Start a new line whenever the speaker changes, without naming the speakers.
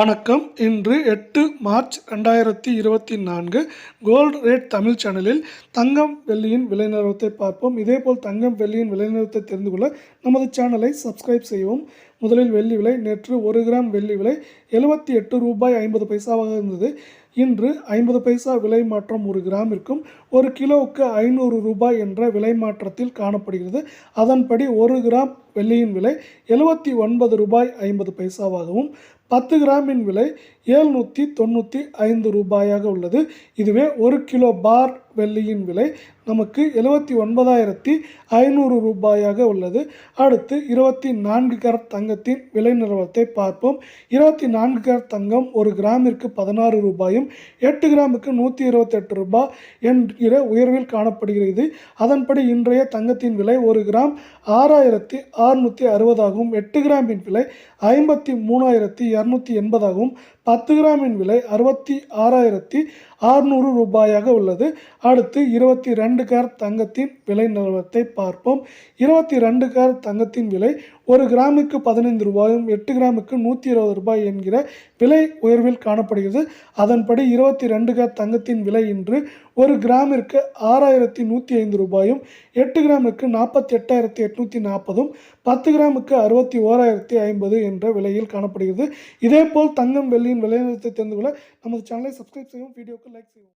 வணக்கம். இன்று 8 March 2024 gold rate Tamil சேனலில் தங்கம், வெள்ளியின் விலை நிலவரத்தை பார்ப்போம். இதேபோல் தங்கம், வெள்ளியின் விலை நிலவரத்தை தெரிந்து கொள்ள நமது சேனலை சப்ஸ்கிரைப் செய்யவும். முதலில் வெள்ளி விலை. நேற்று 1 கிராம் வெள்ளி விலை ₹78.50 இருந்தது. இன்று 50 பைசா விலை மாற்றம் 1 கிராமிற்கும், 1 கிலோவுக்கு ₹500 என்ற விலை மாற்றத்தில் காணப்படுகிறது. அதன்படி 1 கிராம் வெள்ளியின் விலை ₹79.50 10 கிராமின் விலை ₹795 உள்ளது. இதுவே 1 கிலோ பார் வெள்ளியின் விலை நமக்கு ₹79,500 உள்ளது. அடுத்து 24 கேரட் தங்கத்தின் விலை நிலவரத்தை பார்ப்போம். 24 கேரட் தங்கம் 1 கிராமிற்கு ₹16, 8 கிராமுக்கு ₹128 என்கிற உயர்வில் காணப்படுகிறது. அதன்படி இன்றைய தங்கத்தின் விலை 1 கிராம் ₹6,660 ஆகவும், 8 கிராமின் விலை ₹53,280 ஆகவும், 10 கிராமின் விலை ₹66,600 உள்ளது. அடுத்து 22 கேரட் தங்கத்தின் விலை நிலவரத்தை பார்ப்போம். 22 கேரட் தங்கத்தின் விலை 1 கிராமுக்கு ₹15, 8 கிராமுக்கு ₹120 என்கிற விலை உயர்வில் காணப்படுகிறது. அதன்படி 22 கேரட் தங்கத்தின் விலை இன்று 1 கிராமிற்கு ₹6,105, 8 கிராமுக்கு ₹48,840, 10 கிராமுக்கு ₹61,050 என்ற விலையில் காணப்படுகிறது. இதேபோல் தங்கம், வெள்ளியின் விலை நிலவரத்தை தெரிந்து கொள்ள நமது சேனலை சப்ஸ்கிரைப் செய்யவும், வீடியோக்கு லைக் செய்யவும்.